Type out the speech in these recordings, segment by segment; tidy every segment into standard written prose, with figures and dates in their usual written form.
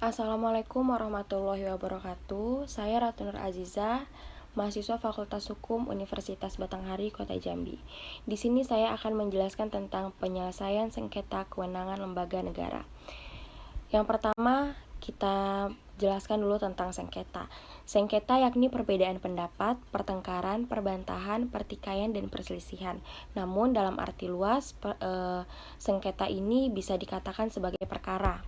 Assalamualaikum warahmatullahi wabarakatuh. Saya Ratu Nur Azizah, mahasiswa Fakultas Hukum Universitas Batanghari, Kota Jambi. Di sini saya akan menjelaskan tentang penyelesaian sengketa kewenangan lembaga negara. Yang pertama, kita jelaskan dulu tentang sengketa. Sengketa yakni perbedaan pendapat, pertengkaran, perbantahan, pertikaian, dan perselisihan. Namun dalam arti luas, sengketa ini bisa dikatakan sebagai perkara.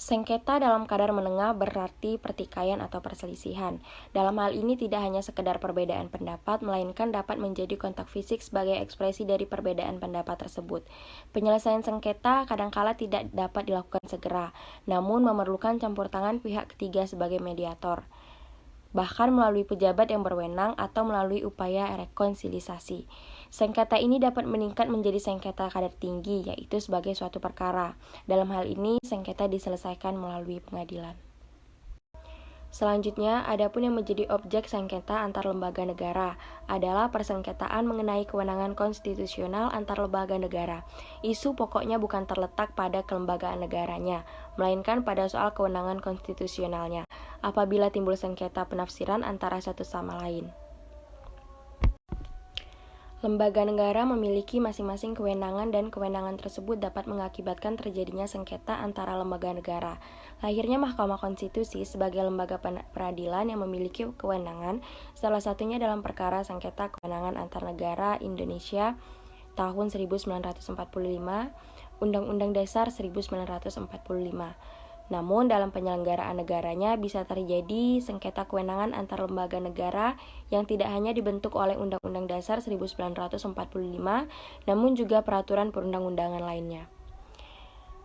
Sengketa dalam kadar menengah berarti pertikaian atau perselisihan. Dalam hal ini tidak hanya sekedar perbedaan pendapat, melainkan dapat menjadi kontak fisik sebagai ekspresi dari perbedaan pendapat tersebut. Penyelesaian sengketa kadangkala tidak dapat dilakukan segera, namun memerlukan campur tangan pihak ketiga sebagai mediator, bahkan melalui pejabat yang berwenang atau melalui upaya rekonsiliasi. Sengketa ini dapat meningkat menjadi sengketa kadar tinggi, yaitu sebagai suatu perkara. Dalam hal ini, sengketa diselesaikan melalui pengadilan. Selanjutnya, adapun yang menjadi objek sengketa antar lembaga negara adalah persengketaan mengenai kewenangan konstitusional antar lembaga negara. Isu pokoknya bukan terletak pada kelembagaan negaranya, melainkan pada soal kewenangan konstitusionalnya, apabila timbul sengketa penafsiran antara satu sama lain. Lembaga negara memiliki masing-masing kewenangan dan kewenangan tersebut dapat mengakibatkan terjadinya sengketa antara lembaga negara. Lahirnya Mahkamah Konstitusi sebagai lembaga peradilan yang memiliki kewenangan, salah satunya dalam perkara sengketa kewenangan antar negara Indonesia tahun 1945, Undang-Undang Dasar 1945. Namun dalam penyelenggaraan negaranya bisa terjadi sengketa kewenangan antar lembaga negara yang tidak hanya dibentuk oleh Undang-Undang Dasar 1945, namun juga peraturan perundang-undangan lainnya.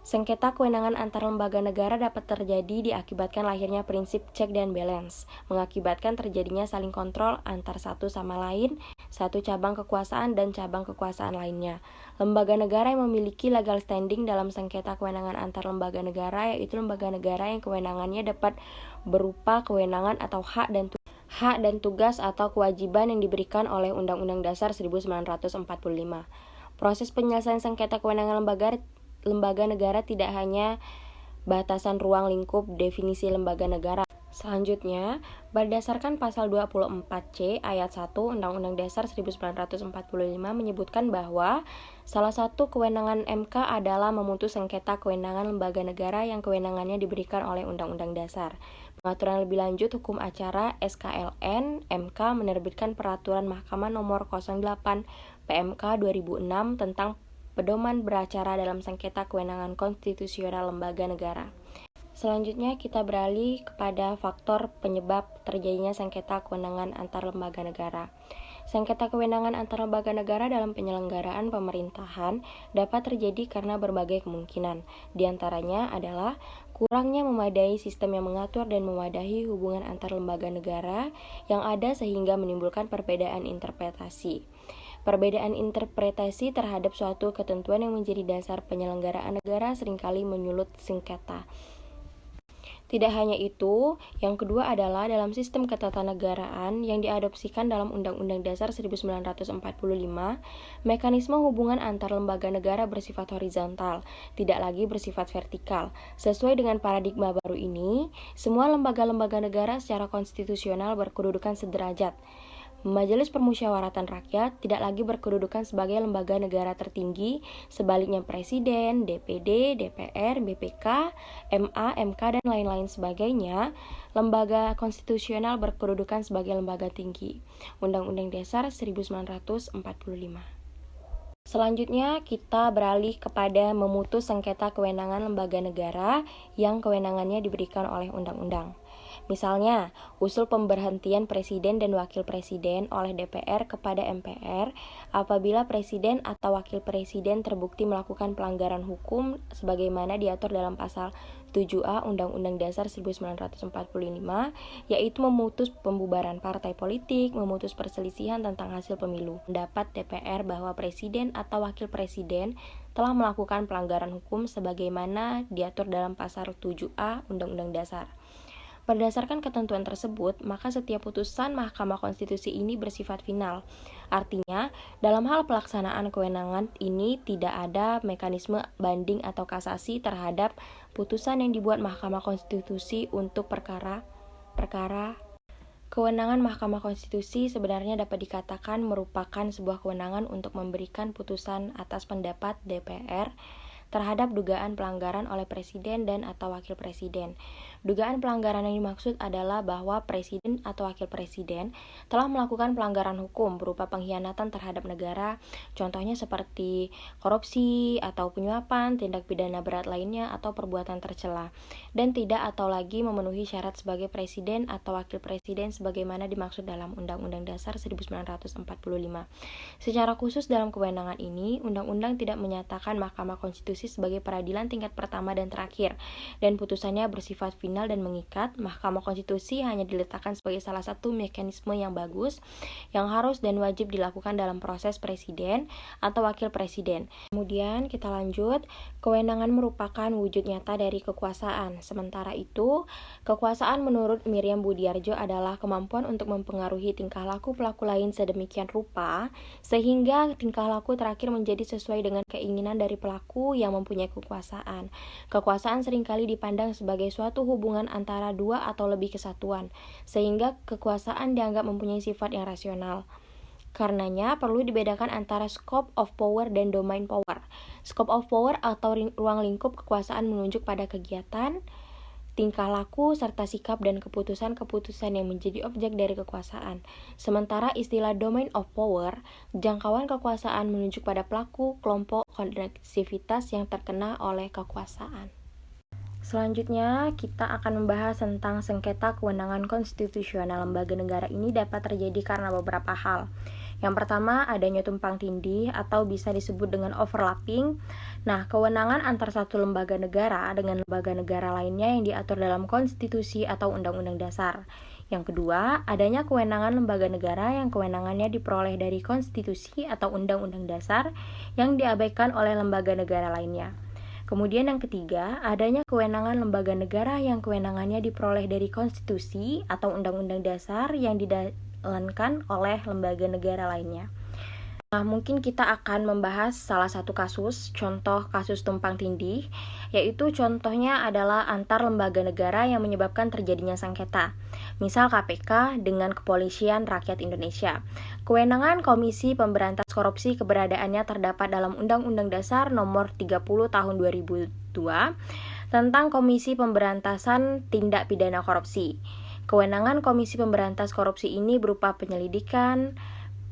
Sengketa kewenangan antar lembaga negara dapat terjadi diakibatkan lahirnya prinsip check dan balance, mengakibatkan terjadinya saling kontrol antar satu sama lain, satu cabang kekuasaan dan cabang kekuasaan lainnya. Lembaga negara yang memiliki legal standing dalam sengketa kewenangan antar lembaga negara yaitu lembaga negara yang kewenangannya dapat berupa kewenangan atau hak dan tugas atau kewajiban yang diberikan oleh Undang-Undang Dasar 1945. Proses penyelesaian sengketa kewenangan lembaga negara tidak hanya batasan ruang lingkup definisi lembaga negara. Selanjutnya, berdasarkan pasal 24C ayat 1 Undang-Undang Dasar 1945 menyebutkan bahwa salah satu kewenangan MK adalah memutus sengketa kewenangan lembaga negara yang kewenangannya diberikan oleh Undang-Undang Dasar. Pengaturan lebih lanjut hukum acara SKLN MK menerbitkan peraturan Mahkamah nomor 08 PMK 2006 tentang pedoman beracara dalam sengketa kewenangan konstitusional lembaga negara. Selanjutnya kita beralih kepada faktor penyebab terjadinya sengketa kewenangan antar lembaga negara. Sengketa kewenangan antar lembaga negara dalam penyelenggaraan pemerintahan dapat terjadi karena berbagai kemungkinan. Di antaranya adalah kurangnya memadai sistem yang mengatur dan mewadahi hubungan antar lembaga negara yang ada sehingga menimbulkan perbedaan interpretasi. Perbedaan interpretasi terhadap suatu ketentuan yang menjadi dasar penyelenggaraan negara seringkali menyulut sengketa. Tidak hanya itu, yang kedua adalah dalam sistem ketatanegaraan yang diadopsikan dalam Undang-Undang Dasar 1945, mekanisme hubungan antar lembaga negara bersifat horizontal, tidak lagi bersifat vertikal. Sesuai dengan paradigma baru ini, semua lembaga-lembaga negara secara konstitusional berkedudukan sederajat. Majelis Permusyawaratan Rakyat tidak lagi berkedudukan sebagai lembaga negara tertinggi, sebaliknya Presiden, DPD, DPR, BPK, MA, MK, dan lain-lain sebagainya, lembaga konstitusional berkedudukan sebagai lembaga tinggi. Undang-Undang Dasar 1945. Selanjutnya kita beralih kepada memutus sengketa kewenangan lembaga negara yang kewenangannya diberikan oleh undang-undang. Misalnya, usul pemberhentian presiden dan wakil presiden oleh DPR kepada MPR apabila presiden atau wakil presiden terbukti melakukan pelanggaran hukum sebagaimana diatur dalam pasal 7A Undang-Undang Dasar 1945, yaitu memutus pembubaran partai politik, memutus perselisihan tentang hasil pemilu. Pendapat DPR bahwa presiden atau wakil presiden telah melakukan pelanggaran hukum sebagaimana diatur dalam pasal 7A Undang-Undang Dasar. Berdasarkan ketentuan tersebut, maka setiap putusan Mahkamah Konstitusi ini bersifat final. Artinya, dalam hal pelaksanaan kewenangan ini tidak ada mekanisme banding atau kasasi terhadap putusan yang dibuat Mahkamah Konstitusi untuk perkara. Kewenangan Mahkamah Konstitusi sebenarnya dapat dikatakan merupakan sebuah kewenangan untuk memberikan putusan atas pendapat DPR terhadap dugaan pelanggaran oleh presiden dan atau wakil presiden. Dugaan pelanggaran yang dimaksud adalah bahwa presiden atau wakil presiden telah melakukan pelanggaran hukum berupa pengkhianatan terhadap negara, contohnya seperti korupsi atau penyuapan, tindak pidana berat lainnya atau perbuatan tercela, dan tidak atau lagi memenuhi syarat sebagai presiden atau wakil presiden sebagaimana dimaksud dalam Undang-Undang Dasar 1945. Secara khusus dalam kewenangan ini, undang-undang tidak menyatakan Mahkamah Konstitusi sebagai peradilan tingkat pertama dan terakhir, dan putusannya bersifat final dan mengikat. Mahkamah Konstitusi hanya diletakkan sebagai salah satu mekanisme yang bagus, yang harus dan wajib dilakukan dalam proses presiden atau wakil presiden. Kemudian kita lanjut, kewenangan merupakan wujud nyata dari kekuasaan. Sementara itu, kekuasaan menurut Miriam Budiarjo adalah kemampuan untuk mempengaruhi tingkah laku pelaku lain sedemikian rupa, sehingga tingkah laku terakhir menjadi sesuai dengan keinginan dari pelaku yang mempunyai kekuasaan. Kekuasaan seringkali dipandang sebagai suatu hubungan antara dua atau lebih kesatuan, sehingga kekuasaan dianggap mempunyai sifat yang rasional. Karenanya, perlu dibedakan antara scope of power dan domain power. Scope of power atau ruang lingkup kekuasaan menunjuk pada kegiatan, tingkah laku, serta sikap dan keputusan-keputusan yang menjadi objek dari kekuasaan. Sementara istilah domain of power, jangkauan kekuasaan menunjuk pada pelaku, kelompok, koneksivitas yang terkena oleh kekuasaan. Selanjutnya, kita akan membahas tentang sengketa kewenangan konstitusional lembaga negara ini dapat terjadi karena beberapa hal. Yang pertama, adanya tumpang tindih atau bisa disebut dengan overlapping. Nah, kewenangan antar satu lembaga negara dengan lembaga negara lainnya yang diatur dalam konstitusi atau undang-undang dasar. Yang kedua, adanya kewenangan lembaga negara yang kewenangannya diperoleh dari konstitusi atau undang-undang dasar yang diabaikan oleh lembaga negara lainnya. Kemudian yang ketiga, adanya kewenangan lembaga negara yang kewenangannya diperoleh dari konstitusi atau undang-undang dasar yang dijalankan oleh lembaga negara lainnya. Nah, mungkin kita akan membahas salah satu kasus, contoh kasus tumpang tindih, yaitu contohnya adalah antar lembaga negara yang menyebabkan terjadinya sengketa. Misal KPK dengan Kepolisian Rakyat Indonesia. Kewenangan Komisi Pemberantasan Korupsi keberadaannya terdapat dalam Undang-Undang Dasar Nomor 30 Tahun 2002 tentang Komisi Pemberantasan Tindak Pidana Korupsi. Kewenangan Komisi Pemberantasan Korupsi ini berupa penyidikan,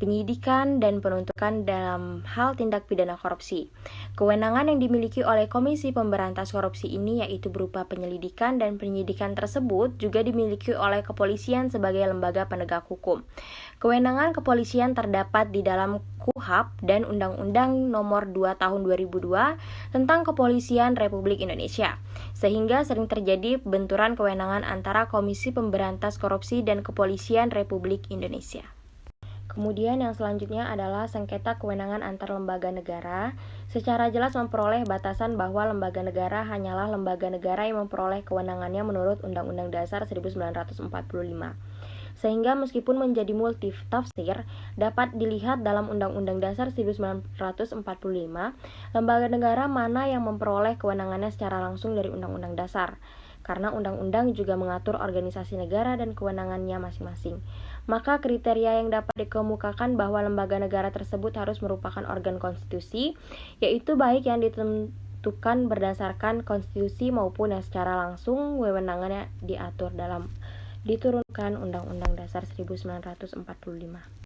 dan penuntutan dalam hal tindak pidana korupsi. Kewenangan yang dimiliki oleh Komisi Pemberantasan Korupsi ini yaitu berupa penyelidikan, dan penyidikan tersebut juga dimiliki oleh kepolisian sebagai lembaga penegak hukum. Kewenangan kepolisian terdapat di dalam KUHP dan Undang-Undang Nomor 2 Tahun 2002 tentang Kepolisian Republik Indonesia, sehingga sering terjadi benturan kewenangan antara Komisi Pemberantasan Korupsi dan Kepolisian Republik Indonesia. Kemudian yang selanjutnya adalah sengketa kewenangan antar lembaga negara. Secara jelas memperoleh batasan bahwa lembaga negara hanyalah lembaga negara yang memperoleh kewenangannya menurut Undang-Undang Dasar 1945. Sehingga meskipun menjadi multitafsir, dapat dilihat dalam Undang-Undang Dasar 1945, lembaga negara mana yang memperoleh kewenangannya secara langsung dari Undang-Undang Dasar. Karena undang-undang juga mengatur organisasi negara dan kewenangannya masing-masing. Maka kriteria yang dapat dikemukakan bahwa lembaga negara tersebut harus merupakan organ konstitusi, yaitu baik yang ditentukan berdasarkan konstitusi maupun yang secara langsung wewenangannya diturunkan Undang-Undang Dasar 1945.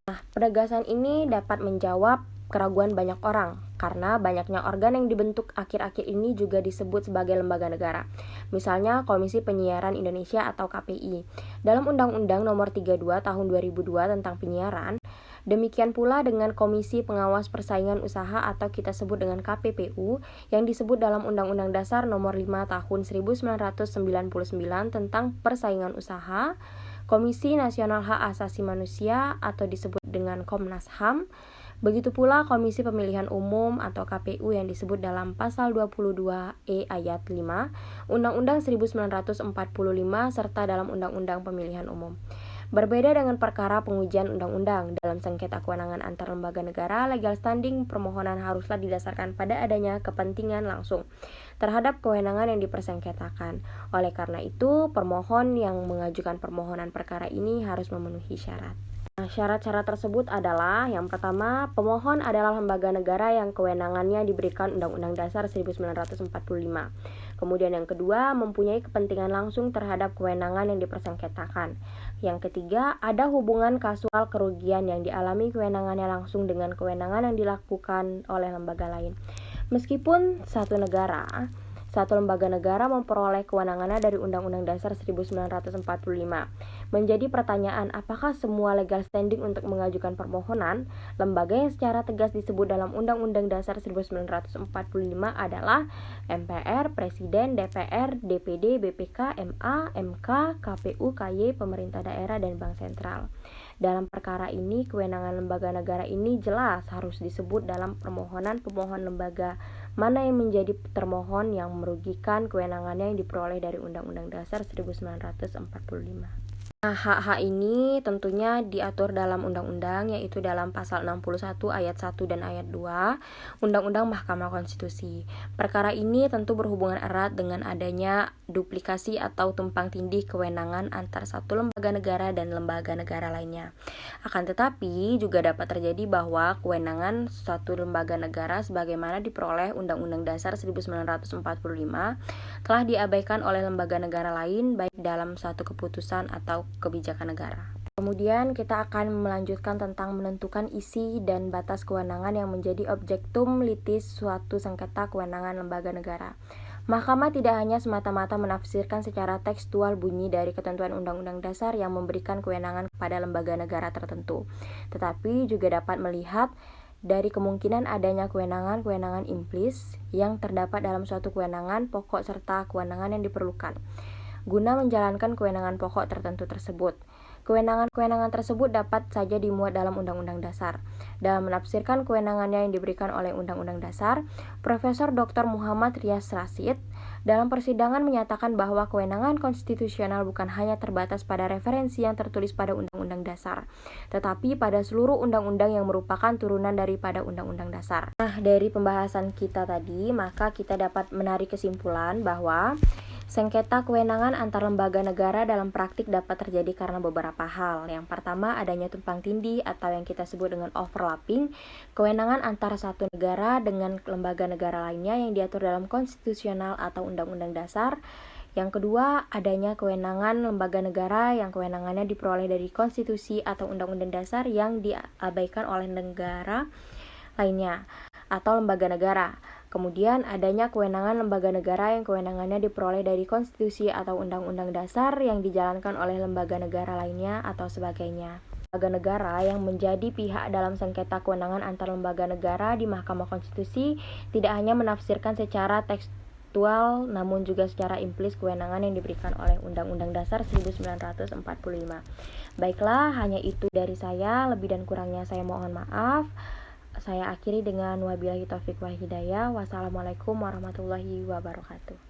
Nah, penegasan ini dapat menjawab keraguan banyak orang, karena banyaknya organ yang dibentuk akhir-akhir ini juga disebut sebagai lembaga negara. Misalnya Komisi Penyiaran Indonesia atau KPI. Dalam Undang-Undang Nomor 32 Tahun 2002 tentang penyiaran, demikian pula dengan Komisi Pengawas Persaingan Usaha atau kita sebut dengan KPPU yang disebut dalam Undang-Undang Dasar Nomor 5 Tahun 1999 tentang persaingan usaha, Komisi Nasional Hak Asasi Manusia atau disebut dengan Komnas HAM, Begitu pula Komisi Pemilihan Umum atau KPU yang disebut dalam pasal 22E ayat 5 Undang-Undang 1945 serta dalam Undang-Undang Pemilihan Umum. Berbeda dengan perkara pengujian undang-undang, dalam sengketa kewenangan antar lembaga negara, legal standing permohonan haruslah didasarkan pada adanya kepentingan langsung terhadap kewenangan yang dipersengketakan. Oleh karena itu, permohon yang mengajukan permohonan perkara ini harus memenuhi syarat. Nah, syarat-syarat tersebut adalah yang pertama, pemohon adalah lembaga negara yang kewenangannya diberikan Undang-Undang Dasar 1945. Kemudian yang kedua, mempunyai kepentingan langsung terhadap kewenangan yang dipersengketakan. Yang ketiga, ada hubungan kasual kerugian yang dialami kewenangannya langsung dengan kewenangan yang dilakukan oleh lembaga lain. Meskipun satu lembaga negara memperoleh kewenangannya dari Undang-Undang Dasar 1945. Menjadi pertanyaan, apakah semua legal standing untuk mengajukan permohonan lembaga yang secara tegas disebut dalam Undang-Undang Dasar 1945 adalah MPR, Presiden, DPR, DPD, BPK, MA, MK, KPU, KY, pemerintah daerah, dan Bank Sentral. Dalam perkara ini, kewenangan lembaga negara ini jelas harus disebut dalam permohonan pemohon lembaga mana yang menjadi termohon yang merugikan kewenangannya yang diperoleh dari Undang-Undang Dasar 1945. Nah, hak-hak ini tentunya diatur dalam undang-undang, yaitu dalam pasal 61 ayat 1 dan ayat 2 Undang-Undang Mahkamah Konstitusi. Perkara ini tentu berhubungan erat dengan adanya duplikasi atau tumpang tindih kewenangan antar satu lembaga negara dan lembaga negara lainnya. Akan tetapi, juga dapat terjadi bahwa kewenangan suatu lembaga negara sebagaimana diperoleh Undang-Undang Dasar 1945 telah diabaikan oleh lembaga negara lain baik dalam satu keputusan atau kebijakan negara. Kemudian kita akan melanjutkan tentang menentukan isi dan batas kewenangan yang menjadi objektum litis suatu sengketa kewenangan lembaga negara. Mahkamah tidak hanya semata-mata menafsirkan secara tekstual bunyi dari ketentuan Undang-Undang Dasar yang memberikan kewenangan kepada lembaga negara tertentu, tetapi juga dapat melihat dari kemungkinan adanya kewenangan-kewenangan implis yang terdapat dalam suatu kewenangan pokok serta kewenangan yang diperlukan guna menjalankan kewenangan pokok tertentu tersebut. Kewenangan-kewenangan tersebut dapat saja dimuat dalam Undang-Undang Dasar. Dalam menafsirkan kewenangannya yang diberikan oleh Undang-Undang Dasar, Profesor Dr. Muhammad Riaz Rasyid dalam persidangan menyatakan bahwa kewenangan konstitusional bukan hanya terbatas pada referensi yang tertulis pada Undang-Undang Dasar, tetapi pada seluruh undang-undang yang merupakan turunan daripada Undang-Undang Dasar. Nah, dari pembahasan kita tadi, maka kita dapat menarik kesimpulan bahwa sengketa kewenangan antar lembaga negara dalam praktik dapat terjadi karena beberapa hal. Yang pertama, adanya tumpang tindih atau yang kita sebut dengan overlapping kewenangan antara satu negara dengan lembaga negara lainnya yang diatur dalam konstitusional atau undang-undang dasar. Yang kedua, adanya kewenangan lembaga negara yang kewenangannya diperoleh dari konstitusi atau undang-undang dasar yang diabaikan oleh negara lainnya atau lembaga negara. Kemudian adanya kewenangan lembaga negara yang kewenangannya diperoleh dari konstitusi atau undang-undang dasar yang dijalankan oleh lembaga negara lainnya atau sebagainya. Lembaga negara yang menjadi pihak dalam sengketa kewenangan antar lembaga negara di Mahkamah Konstitusi tidak hanya menafsirkan secara tekstual namun juga secara implis kewenangan yang diberikan oleh Undang-Undang Dasar 1945. Baiklah, hanya itu dari saya, lebih dan kurangnya saya mohon maaf. Saya akhiri dengan wabillahi taufiq wal hidayah. Wassalamualaikum warahmatullahi wabarakatuh.